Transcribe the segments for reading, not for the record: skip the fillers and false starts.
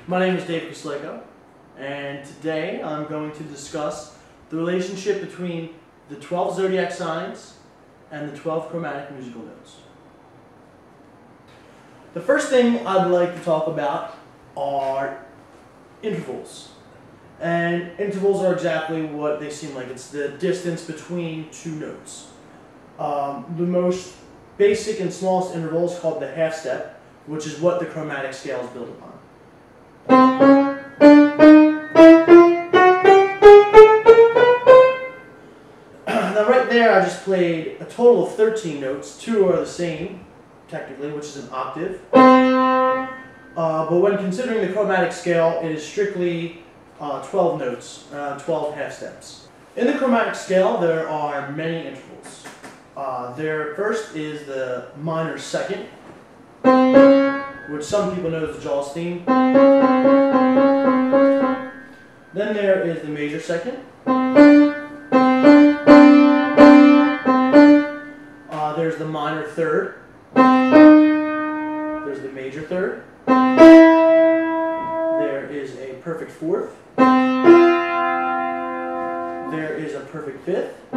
My name is Dave Kosleko, and today I'm going to discuss the relationship between the 12 zodiac signs and the 12 chromatic musical notes. The first thing I'd like to talk about are intervals. And intervals are exactly what they seem like. It's the distance between two notes. The most basic and smallest interval is called the half step, which is what the chromatic scale is built upon. Now right there I just played a total of 13 notes. 2 are the same, technically, which is an octave. But when considering the chromatic scale, it is strictly 12 notes, 12 half steps. In the chromatic scale, there are many intervals. There first is the minor second, which some people know as the Jaws theme. Then there is the major second. There's the minor third. There's the major third. There is a perfect fourth. There is a perfect fifth. A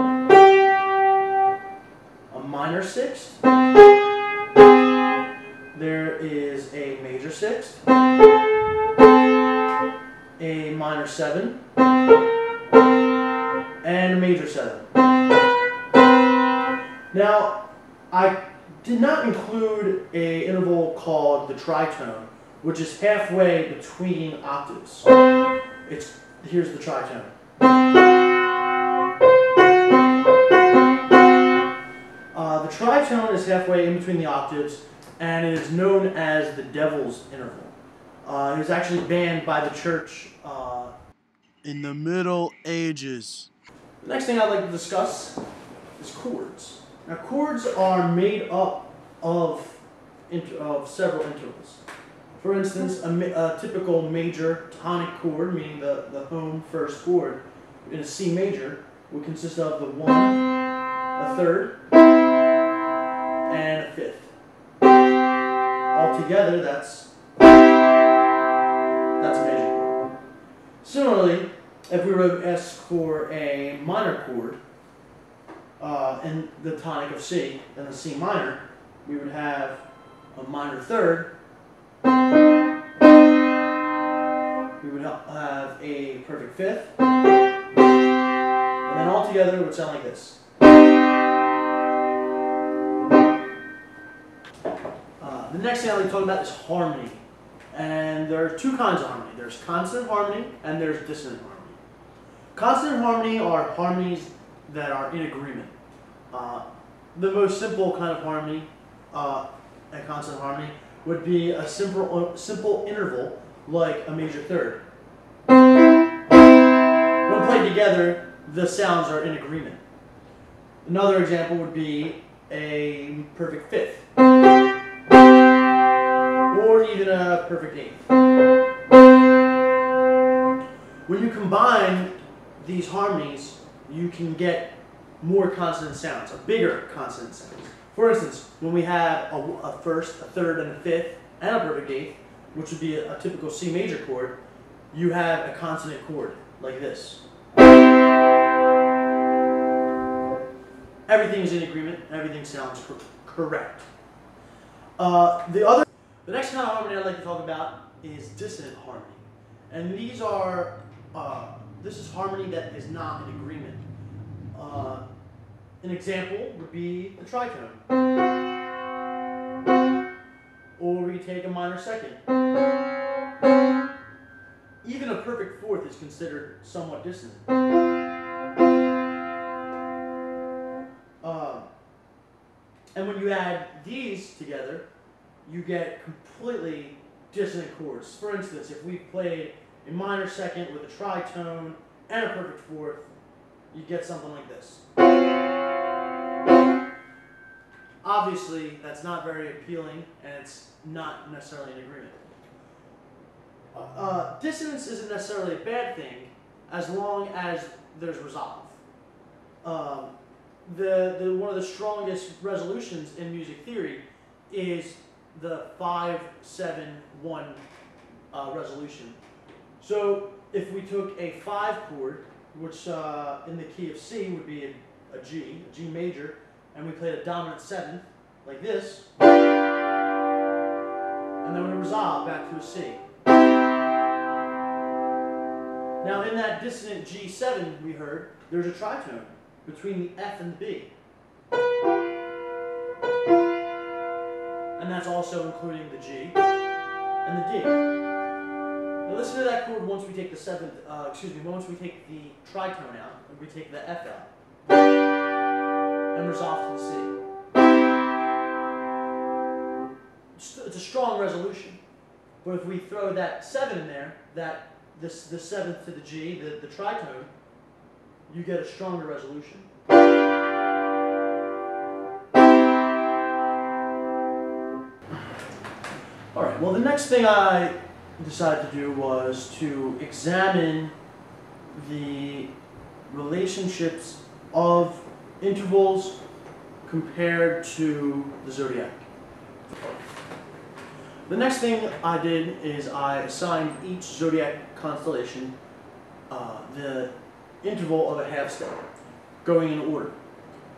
minor sixth. There is a major sixth. A minor seven. And a major seven. Now, I did not include an interval called the tritone, which is halfway between octaves. Here's the tritone. The tritone is halfway in between the octaves, and it is known as the devil's interval. It was actually banned by the church in the Middle Ages. The next thing I'd like to discuss is chords. Now, chords are made up of several intervals. For instance, a typical major tonic chord, meaning the home first chord in a C major, would consist of the 1, a third, and a fifth. Altogether, that's a major chord. Similarly, if we were to ask for a minor chord, in the tonic of C, and the C minor, we would have a minor third. We would have a perfect fifth. And then all together it would sound like this. The next thing I'd like to talk about is harmony. And there are two kinds of harmony. There's consonant harmony and there's dissonant harmony. Consonant harmony are harmonies that are in agreement. The most simple kind of harmony, a consonant harmony, would be a simple interval like a major third. When played together, the sounds are in agreement. Another example would be a perfect fifth, or even a perfect eighth. When you combine these harmonies, you can get more consonant sounds, a bigger consonant sounds. For instance, when we have a first, a third, and a fifth, and a perfect eighth, which would be a typical C major chord, you have a consonant chord, like this. Everything is in agreement, everything sounds correct. The next kind of harmony I'd like to talk about is dissonant harmony. And this is harmony that is not in agreement. An example would be the tritone. Or we take a minor second. Even a perfect fourth is considered somewhat dissonant. And when you add these together, you get completely dissonant chords. For instance, if we played a minor second with a tritone and a perfect fourth, you get something like this. Obviously, that's not very appealing, and it's not necessarily in agreement. Dissonance isn't necessarily a bad thing, as long as there's resolve. One of the strongest resolutions in music theory is the 5-7-1 resolution. So if we took a 5 chord, which in the key of C would be a G major, and we played a dominant 7th, like this, and then we resolve back to a C. Now in that dissonant G7 we heard, there's a tritone between the F and the B. And that's also including the G and the D. Now listen to that chord once we take the once we take the tritone out, and we take the F out, and resolve to the C. It's a strong resolution. But if we throw that 7 in there, the 7th to the G, the tritone, you get a stronger resolution. Alright, well the next thing I decided to do was to examine the relationships of intervals compared to the zodiac. The next thing I did is I assigned each zodiac constellation the interval of a half step, going in order.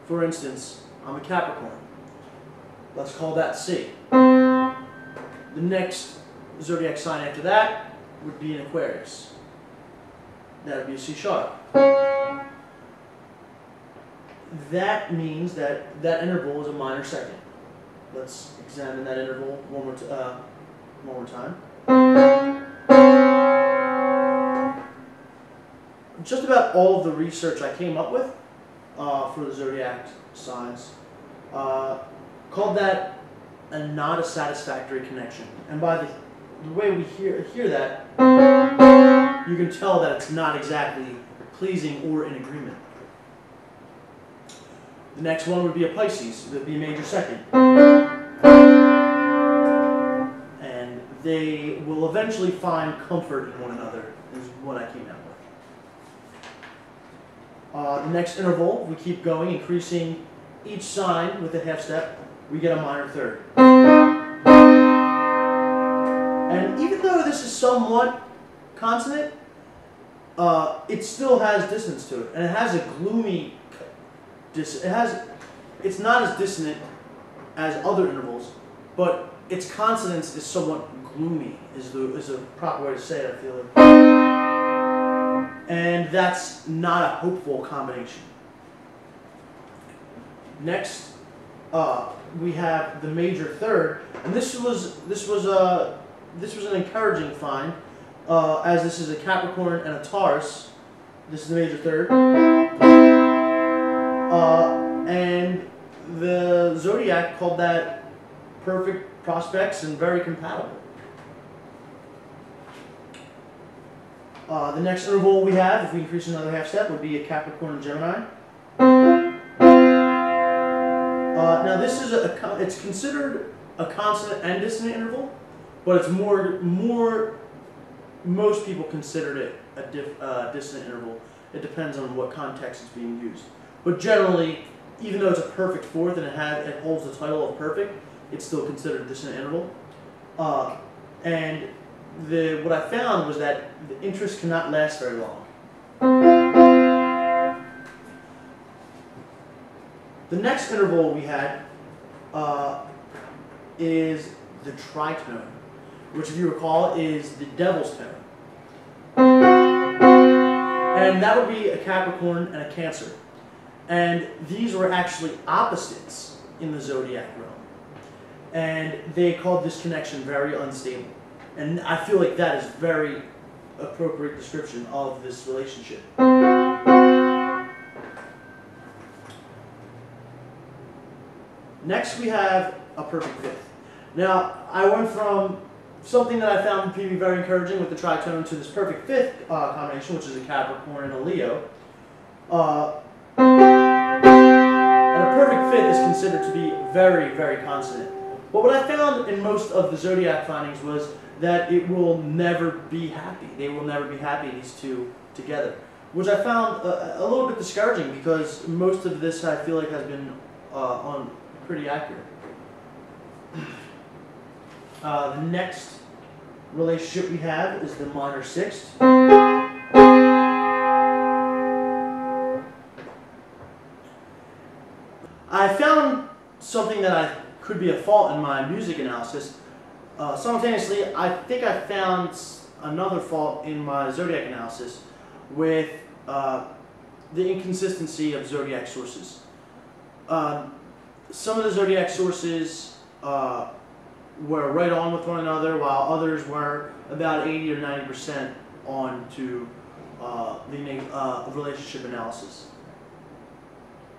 For instance, I'm a Capricorn. Let's call that C. The next zodiac sign after that would be an Aquarius. That would be a C sharp. That means that that interval is a minor second. Let's examine that interval one more time. Just about all of the research I came up with for the zodiac signs called that not a satisfactory connection. And by the way we hear that, you can tell that it's not exactly pleasing or in agreement. The next one would be a Pisces. That would be a major second. And they will eventually find comfort in one another, is what I came out with. The next interval, we keep going, increasing each sign with a half step, we get a minor third. And even though this is somewhat consonant, it still has dissonance to it. And it has a gloomy it's not as dissonant as other intervals, but its consonance is somewhat gloomy, is a proper way to say it, I feel like. And that's not a hopeful combination. Next, we have the major third, and this was an encouraging find, as this is a Capricorn and a Taurus. This is the major third. And the zodiac called that perfect prospects and very compatible. The next interval we have, if we increase another half step, would be a Capricorn and Gemini. Now this is it's considered a consonant and dissonant interval, but it's most people consider it a dissonant interval. It depends on what context it's being used. But generally, even though it's a perfect fourth and it holds the title of perfect, it's still considered a dissonant interval. And what I found was that the interest cannot last very long. The next interval we had is the tritone, which, if you recall, is the devil's tone. And that would be a Capricorn and a Cancer. And these were actually opposites in the zodiac realm. And they called this connection very unstable. And I feel like that is very appropriate description of this relationship. Next we have a perfect fifth. Now, I went from something that I found to be very encouraging with the tritone to this perfect fifth combination, which is a Capricorn and a Leo. And a perfect fifth is considered to be very, very consonant. But what I found in most of the zodiac findings was that it will never be happy. They will never be happy, these two together. Which I found a little bit discouraging, because most of this I feel like has been pretty accurate. The next relationship we have is the minor sixth. I found something that could be a fault in my music analysis. Simultaneously, I think I found another fault in my zodiac analysis with the inconsistency of zodiac sources. Some of the zodiac sources were right on with one another, while others were about 80 or 90% on to the relationship analysis.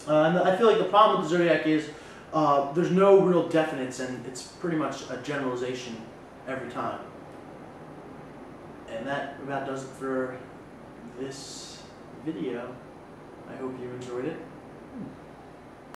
And I feel like the problem with the zodiac is there's no real definites, and it's pretty much a generalization every time. And that about does it for this video. I hope you enjoyed it.